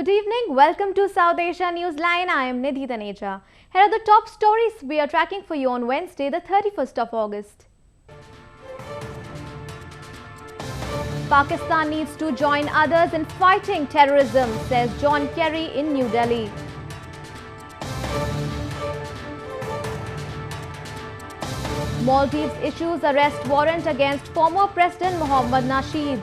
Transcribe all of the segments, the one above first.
Good evening. Welcome to South Asia Newsline. I am Nidhi Taneja. Here are the top stories we are tracking for you on Wednesday, the 31st of August. Pakistan needs to join others in fighting terrorism, says John Kerry in New Delhi. Maldives issues arrest warrant against former President Mohammad Nasheed.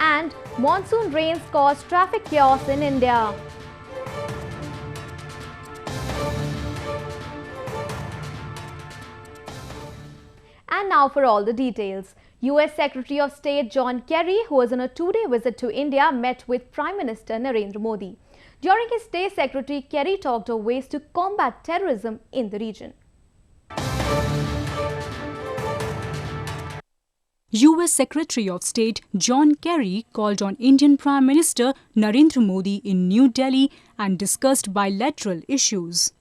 And monsoon rains cause traffic chaos in India. And now for all the details. US Secretary of State John Kerry, who was on a two-day visit to India, met with Prime Minister Narendra Modi. During his stay, Secretary Kerry talked of ways to combat terrorism in the region. US Secretary of State John Kerry called on Indian Prime Minister Narendra Modi in New Delhi and discussed bilateral issues.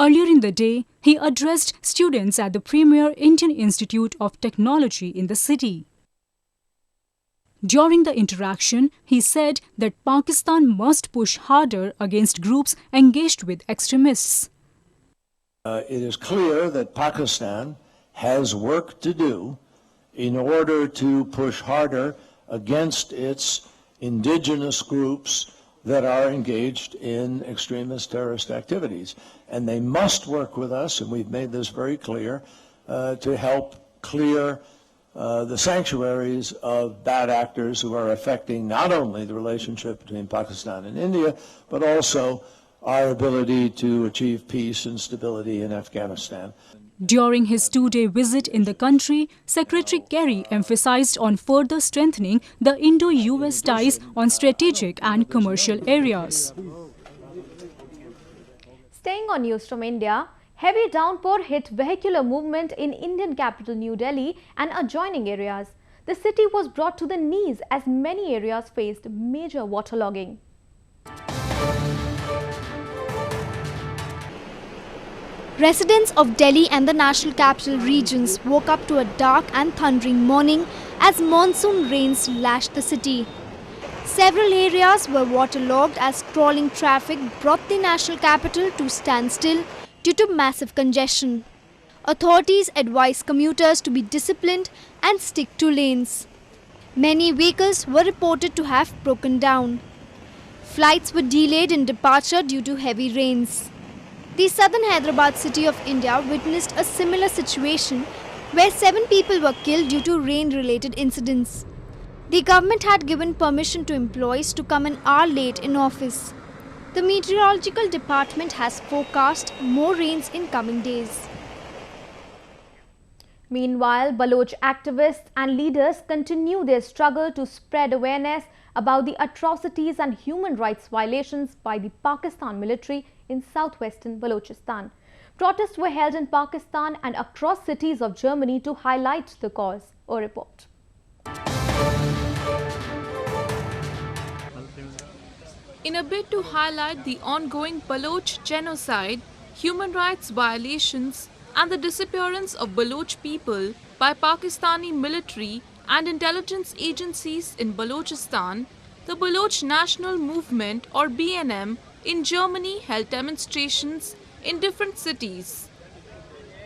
Earlier in the day, he addressed students at the premier Indian Institute of Technology in the city. During the interaction, he said that Pakistan must push harder against groups engaged with extremists. It is clear that Pakistan has work to do in order to push harder against its indigenous groups that are engaged in extremist terrorist activities. And they must work with us, and we've made this very clear, to help clear the sanctuaries of bad actors who are affecting not only the relationship between Pakistan and India, but also our ability to achieve peace and stability in Afghanistan. During his two-day visit in the country, Secretary Kerry emphasized on further strengthening the Indo-US ties on strategic and commercial areas. Staying on news from India, heavy downpour hit vehicular movement in Indian capital New Delhi and adjoining areas. The city was brought to the knees as many areas faced major waterlogging. Residents of Delhi and the National Capital regions woke up to a dark and thundering morning as monsoon rains lashed the city. Several areas were waterlogged as crawling traffic brought the national capital to standstill due to massive congestion. Authorities advised commuters to be disciplined and stick to lanes. Many vehicles were reported to have broken down. Flights were delayed in departure due to heavy rains. The southern Hyderabad city of India witnessed a similar situation where 7 people were killed due to rain-related incidents. The government had given permission to employees to come an hour late in office. The meteorological department has forecast more rains in coming days. Meanwhile, Baloch activists and leaders continue their struggle to spread awareness about the atrocities and human rights violations by the Pakistan military in southwestern Balochistan. Protests were held in Pakistan and across cities of Germany to highlight the cause. A report. In a bid to highlight the ongoing Baloch genocide, human rights violations and the disappearance of Baloch people by Pakistani military and intelligence agencies in Balochistan, the Baloch National Movement or BNM in Germany held demonstrations in different cities.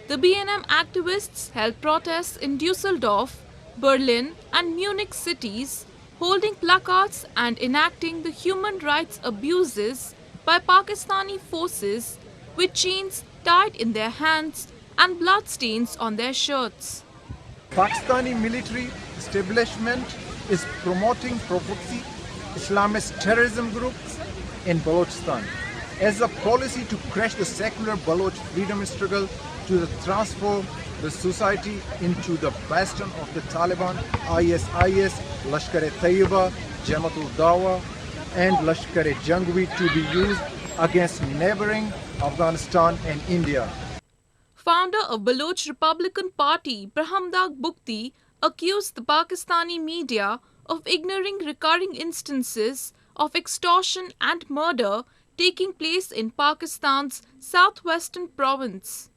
The BNM activists held protests in Düsseldorf, Berlin and Munich cities, holding placards and enacting the human rights abuses by Pakistani forces with chains tied in their hands and bloodstains on their shirts. Pakistani military establishment is promoting proxy Islamist terrorism groups in Balochistan as a policy to crush the secular Baloch freedom struggle, to transform the society into the bastion of the Taliban, ISIS, Lashkar-e-Taiba, Jamaat-ul-Dawa and Lashkar-e-Jangvi to be used against neighboring Afghanistan and India. Founder of Baloch Republican Party, Brahamdag Bukti, accused the Pakistani media of ignoring recurring instances of extortion and murder taking place in Pakistan's southwestern province.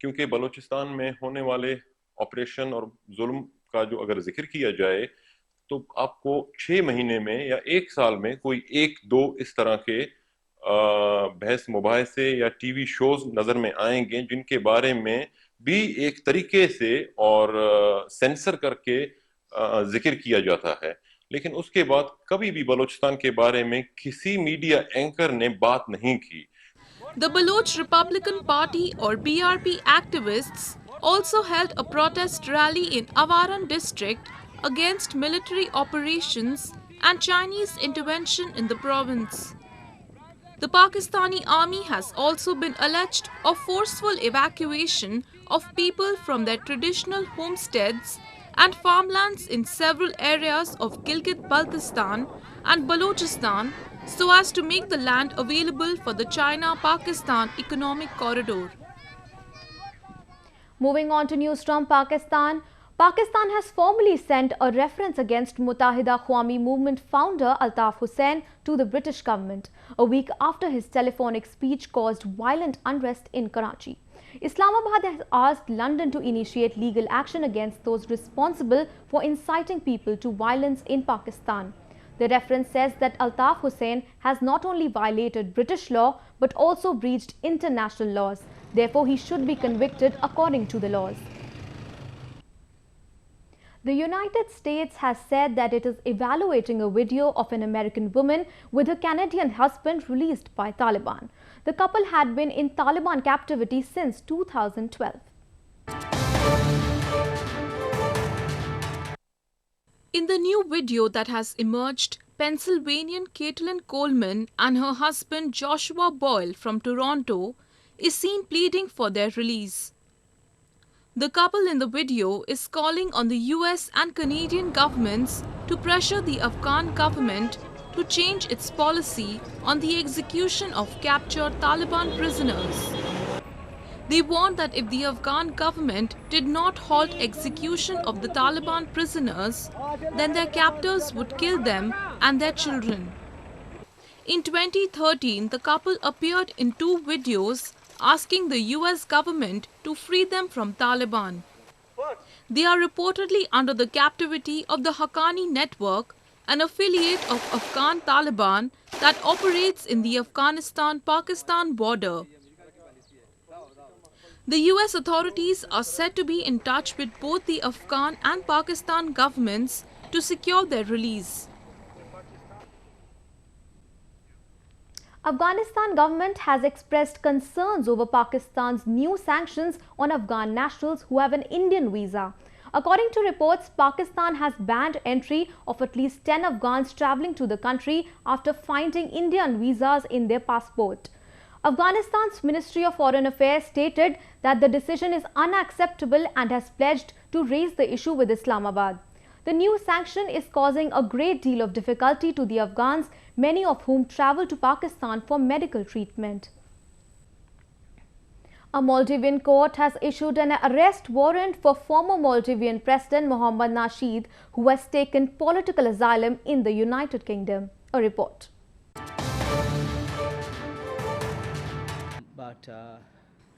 क्योंकि बलूचिस्तान में होने वाले operation और जुल्म का जो अगर जिक्र किया जाए तो आपको 6 महीने में या 1 साल में कोई 1-2 इस तरह के बहस मुबाहिसे या टीवी शोज नजर में आएंगे जिनके बारे में भी एक तरीके से और सेंसर करके जिक्र किया जाता है, लेकिन उसके बाद कभी भी बलूचिस्तान के बारे में किसी मीडिया एंकर ने बात नहीं की। The Baloch Republican Party or BRP activists also held a protest rally in Awaran district against military operations and Chinese intervention in the province. The Pakistani army has also been alleged of forceful evacuation of people from their traditional homesteads and farmlands in several areas of Gilgit-Baltistan and Balochistan so as to make the land available for the China-Pakistan economic corridor. Moving on to news from Pakistan. Pakistan has formally sent a reference against Muttahida Qawmi Movement founder Altaf Hussain to the British government, a week after his telephonic speech caused violent unrest in Karachi. Islamabad has asked London to initiate legal action against those responsible for inciting people to violence in Pakistan. The reference says that Altaf Hussain has not only violated British law but also breached international laws. Therefore, he should be convicted according to the laws. The United States has said that it is evaluating a video of an American woman with her Canadian husband released by Taliban. The couple had been in Taliban captivity since 2012. In the new video that has emerged, Pennsylvanian Caitlin Coleman and her husband Joshua Boyle from Toronto is seen pleading for their release. The couple in the video is calling on the US and Canadian governments to pressure the Afghan government to change its policy on the execution of captured Taliban prisoners. They warned that if the Afghan government did not halt execution of the Taliban prisoners, then their captors would kill them and their children. In 2013, the couple appeared in 2 videos asking the US government to free them from Taliban. They are reportedly under the captivity of the Haqqani Network, an affiliate of Afghan Taliban that operates in the Afghanistan-Pakistan border. The US authorities are said to be in touch with both the Afghan and Pakistan governments to secure their release. Afghanistan government has expressed concerns over Pakistan's new sanctions on Afghan nationals who have an Indian visa. According to reports, Pakistan has banned entry of at least 10 Afghans travelling to the country after finding Indian visas in their passport. Afghanistan's Ministry of Foreign Affairs stated that the decision is unacceptable and has pledged to raise the issue with Islamabad. The new sanction is causing a great deal of difficulty to the Afghans, many of whom travel to Pakistan for medical treatment. A Maldivian court has issued an arrest warrant for former Maldivian President Mohammad Nasheed, who has taken political asylum in the United Kingdom. A report.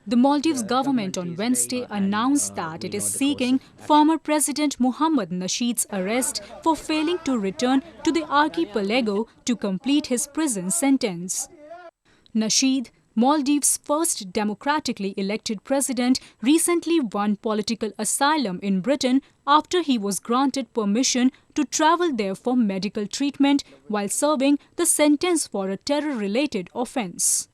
The Maldives government on Wednesday announced that it is seeking former President Mohammad Nasheed's arrest for failing to return to the archipelago to complete his prison sentence. Nasheed, Maldives' first democratically elected president, recently won political asylum in Britain after he was granted permission to travel there for medical treatment while serving the sentence for a terror-related offence.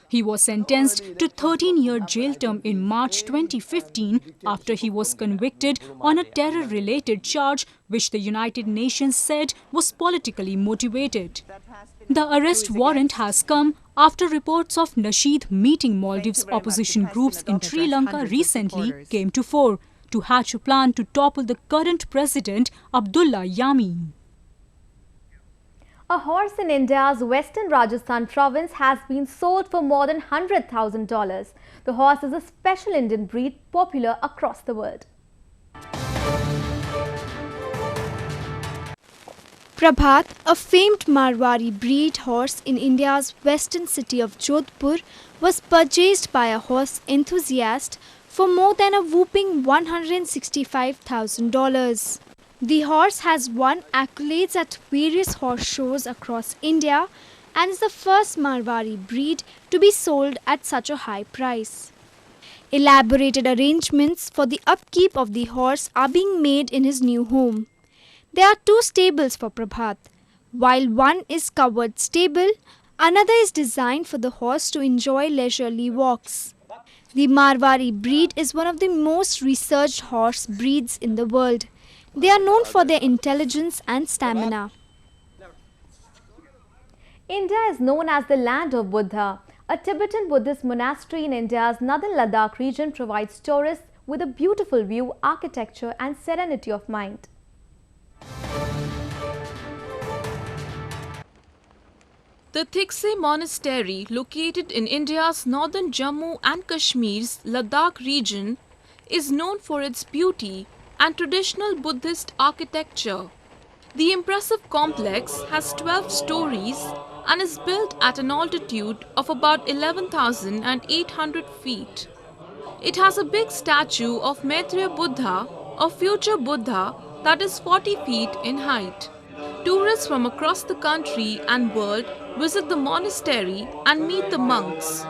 He was sentenced to 13-year jail term in March 2015 after he was convicted on a terror-related charge which the United Nations said was politically motivated. The arrest warrant has come after reports of Nasheed meeting Maldives opposition groups in Sri Lanka recently came to fore to hatch a plan to topple the current president Abdullah Yameen. A horse in India's western Rajasthan province has been sold for more than $100,000. The horse is a special Indian breed popular across the world. Prabhat, a famed Marwari breed horse in India's western city of Jodhpur, was purchased by a horse enthusiast for more than a whooping $165,000. The horse has won accolades at various horse shows across India and is the first Marwari breed to be sold at such a high price. Elaborated arrangements for the upkeep of the horse are being made in his new home. There are 2 stables for Prabhat. While one is covered stable, another is designed for the horse to enjoy leisurely walks. The Marwari breed is one of the most researched horse breeds in the world. They are known for their intelligence and stamina. India is known as the land of Buddha. A Tibetan Buddhist monastery in India's northern Ladakh region provides tourists with a beautiful view, architecture and serenity of mind. The Thiksey Monastery, located in India's northern Jammu and Kashmir's Ladakh region, is known for its beauty and traditional Buddhist architecture. The impressive complex has 12 stories and is built at an altitude of about 11,800 feet. It has a big statue of Maitreya Buddha, a future Buddha that is 40 feet in height. Tourists from across the country and world visit the monastery and meet the monks.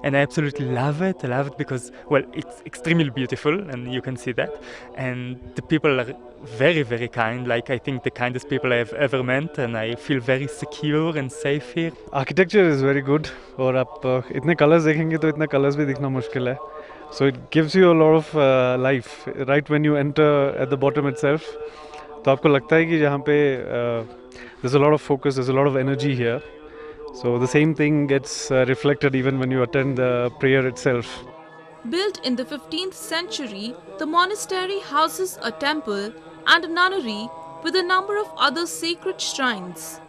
And I absolutely love it. I love it because, well, it's extremely beautiful and you can see that. And the people are very, very kind. Like, I think the kindest people I have ever met, and I feel very secure and safe here. Architecture is very good. और आप इतने colors देखेंगे तो इतने colors भी दिखना मुश्किल है. So it gives you a lot of life right when you enter at the bottom itself. तो आपको लगता है कि जहाँ पे there's a lot of focus, there's a lot of energy here. So the same thing gets reflected even when you attend the prayer itself. Built in the 15th century, the monastery houses a temple and a nunnery with a number of other sacred shrines.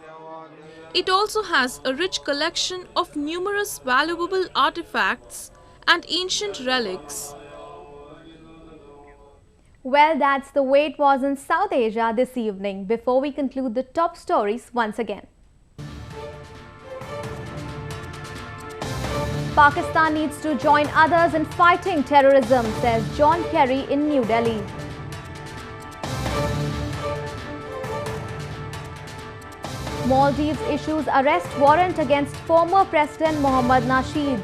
It also has a rich collection of numerous valuable artifacts and ancient relics. Well, that's the way it was in South Asia this evening. Before we conclude the top stories once again. Pakistan needs to join others in fighting terrorism, says John Kerry in New Delhi. Maldives issues arrest warrant against former President Mohammad Nasheed.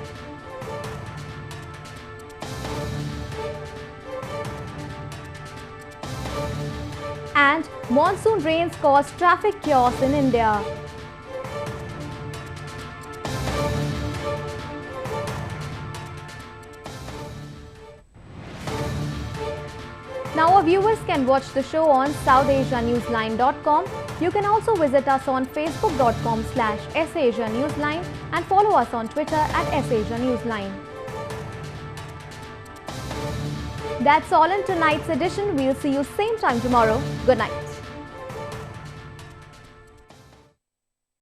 And monsoon rains cause traffic chaos in India. Now our viewers can watch the show on SouthAsiaNewsline.com. You can also visit us on Facebook.com/SAsiaNewsline and follow us on Twitter @SAsiaNewsline. That's all in tonight's edition. We'll see you same time tomorrow. Good night.